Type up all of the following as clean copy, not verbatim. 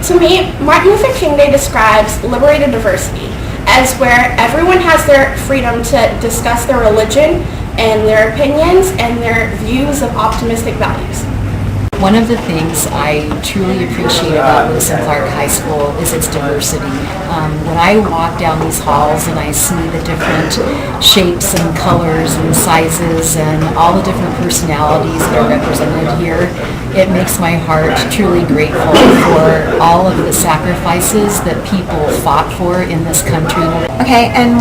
To me, Martin Luther King Day describes liberated diversity as where everyone has their freedom to discuss their religion and their opinions and their views of optimistic values. One of the things I truly appreciate about Lewis and Clark High School is its diversity. When I walk down these halls and I see the different shapes and colors and sizes and all the different personalities that are represented here, it makes my heart truly grateful for all of the sacrifices that people fought for in this country. Okay, and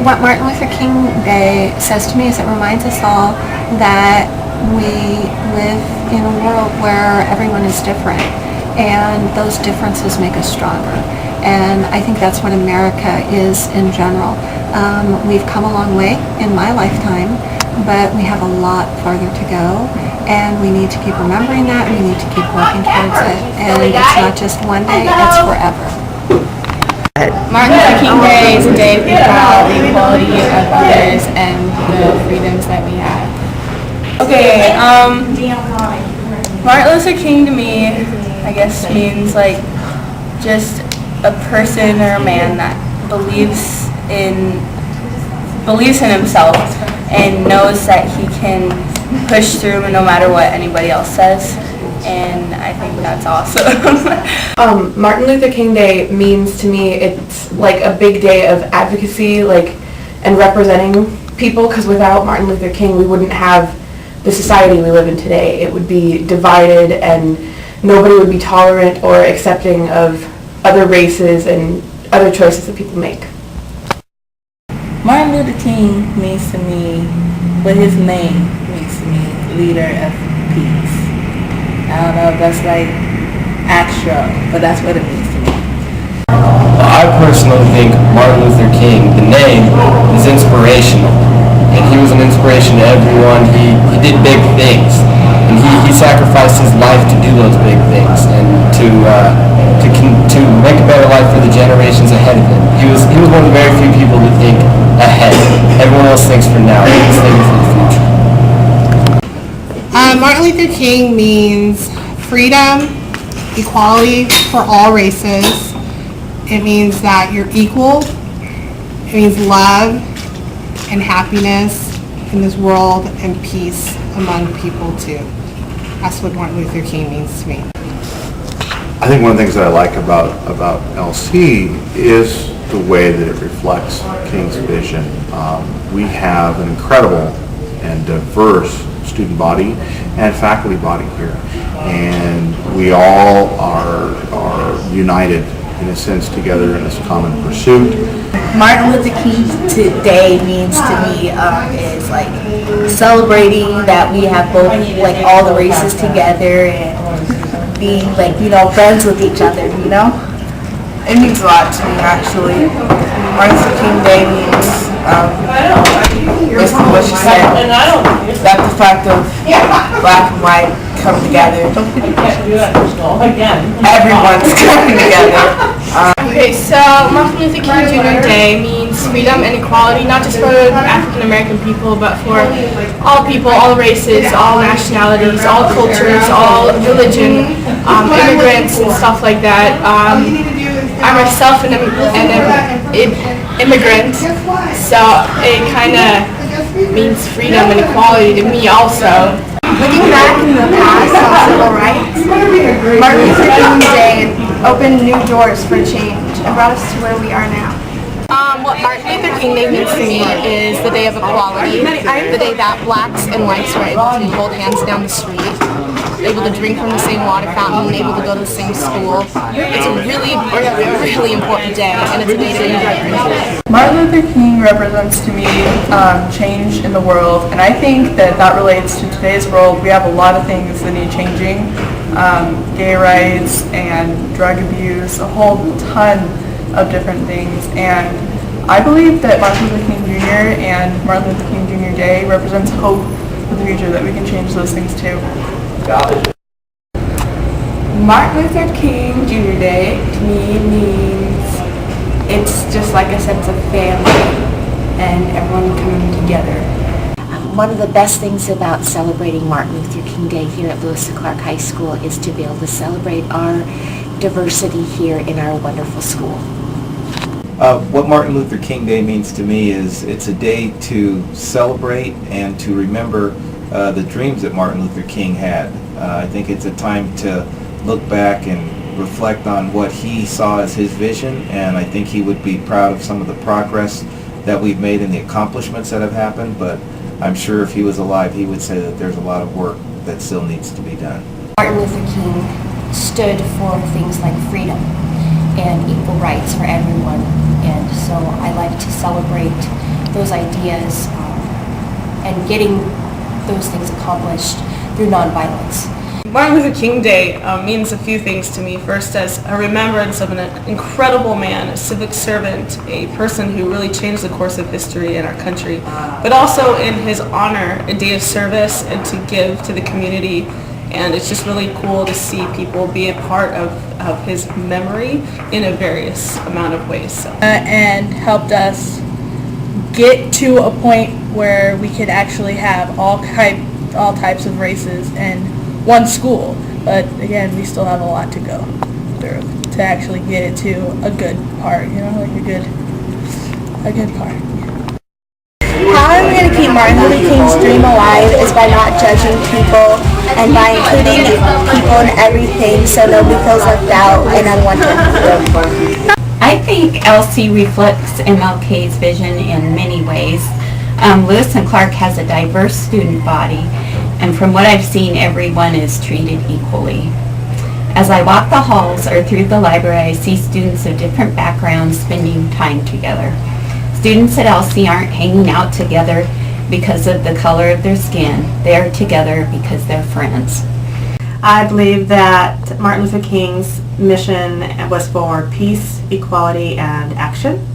what Martin Luther King Day says to me is it reminds us all that we live in a world where everyone is different, and those differences make us stronger. And I think that's what America is in general. We've come a long way in my lifetime, but we have a lot farther to go, and we need to keep remembering that. We need to keep working towards it, and it's not just one day, it's forever. Martin Luther King Day is a day about the equality of others and the freedoms that we have. Okay, Martin Luther King to me, I guess, means like just a person or a man that believes in himself and knows that he can push through no matter what anybody else says. And I think that's awesome. Martin Luther King Day means to me it's like a big day of advocacy, and representing people, because without Martin Luther King we wouldn't have the society we live in today. It would be divided and nobody would be tolerant or accepting of other races and other choices that people make. Martin Luther King means to me, what his name means to me, leader of peace. I don't know if that's like extra, but that's what it means to me. I personally think Martin Luther King, the name, is inspirational. And he was an inspiration to everyone. He did big things. And he sacrificed his life to do those big things and to make a better life for the generations ahead of him. He was one of the very few people to think ahead. Everyone else thinks for now. He's thinking for the future. Martin Luther King means freedom, equality for all races. It means that you're equal. It means love and happiness in this world and peace among people too. That's what Martin Luther King means to me. I think one of the things that I like about LC is the way that it reflects King's vision. We have an incredible and diverse student body and faculty body here, and we all are united in a sense together in this common pursuit. Martin Luther King Day means to me is like celebrating that we have both all the races together and being friends with each other, It means a lot to me, actually. Martin Luther King Day means, basically what she said, that the fact of black and white come together. Everyone's coming together. Okay, so Martin Luther King Jr. Day means freedom and equality, not just for African American people, but for all people, all races, all nationalities, all cultures, all religion, immigrants and stuff like that. I'm myself an immigrant, so it kind of means freedom and equality to me also. Looking back in the past on civil rights, Martin Luther King Day opened new doors for change and brought us to where we are now. What Martin Luther King Day means to me is the day of equality, the day that blacks and whites were able to hold hands down the street, able to drink from the same water fountain, able to go to the same school. It's a really important day, and it's a day to remember. Martin Luther King represents to me change in the world, and I think that relates to today's world. We have a lot of things that need changing, gay rights and drug abuse, a whole ton of different things, and I believe that Martin Luther King Jr. and Martin Luther King Jr. Day represents hope for the future, that we can change those things too. Martin Luther King Jr. Day to me means it's just like a sense of family and everyone coming together. One of the best things about celebrating Martin Luther King Day here at Lewis and Clark High School is to be able to celebrate our diversity here in our wonderful school. What Martin Luther King Day means to me is it's a day to celebrate and to remember the dreams that Martin Luther King had. I think it's a time to look back and reflect on what he saw as his vision, and I think he would be proud of some of the progress that we've made and the accomplishments that have happened, but I'm sure if he was alive he would say that there's a lot of work that still needs to be done. Martin Luther King stood for things like freedom and equal rights for everyone, and so I like to celebrate those ideas and getting those things accomplished through nonviolence. Martin Luther King Day means a few things to me. First, as a remembrance of an incredible man, a civic servant, a person who really changed the course of history in our country, but also in his honor, a day of service and to give to the community. And it's just really cool to see people be a part of his memory in a various amount of ways. So. And helped us get to a point where we could actually have all types of races in one school, but again, we still have a lot to go through to actually get it to a good part, like a good part. How I'm going to keep Martin Luther King's dream alive is by not judging people and by including people in everything so nobody feels left out and unwanted. I think LC reflects MLK's vision in many ways. Lewis and Clark has a diverse student body, and from what I've seen, everyone is treated equally. As I walk the halls or through the library, I see students of different backgrounds spending time together. Students at LC aren't hanging out together because of the color of their skin. They're together because they're friends. I believe that Martin Luther King's mission was for peace, equality, and action.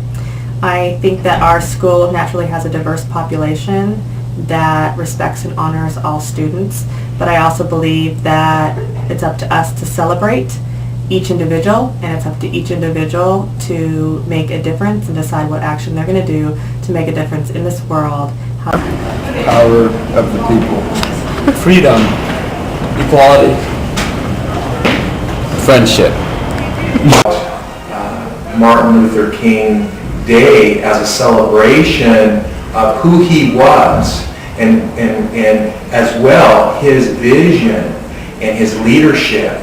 I think that our school naturally has a diverse population that respects and honors all students, but I also believe that it's up to us to celebrate each individual, and it's up to each individual to make a difference and decide what action they're going to do to make a difference in this world. Power of the people. Freedom. Equality. Friendship. Martin Luther King Day as a celebration of who he was and as well his vision and his leadership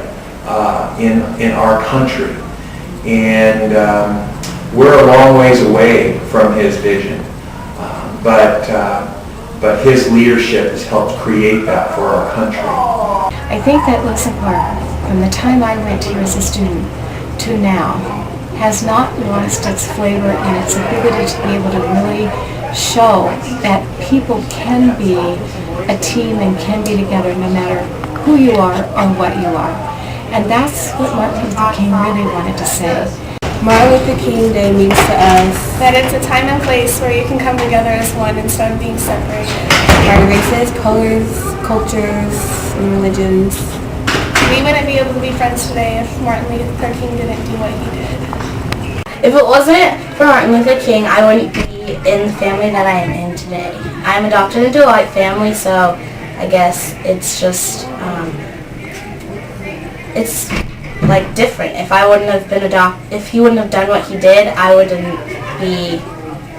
in our country. And we're a long ways away from his vision, but his leadership has helped create that for our country. I think that Lewis and Clark, from the time I went here as a student to now, has not lost its flavor and its ability to be able to really show that people can be a team and can be together no matter who you are or what you are. And that's what Martin Luther King really wanted to say. Martin Luther King Day means to us That it's a time and place where you can come together as one instead of being separated. our races, colors, cultures, and religions. We wouldn't be able to be friends today if Martin Luther King didn't do what he did. If it wasn't for Martin Luther King, I wouldn't be in the family that I am in today. I'm adopted into a white family, so I guess it's just, it's like different. If I wouldn't have been if he wouldn't have done what he did, I wouldn't be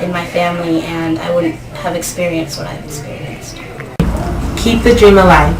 in my family and I wouldn't have experienced what I've experienced. Keep the dream alive.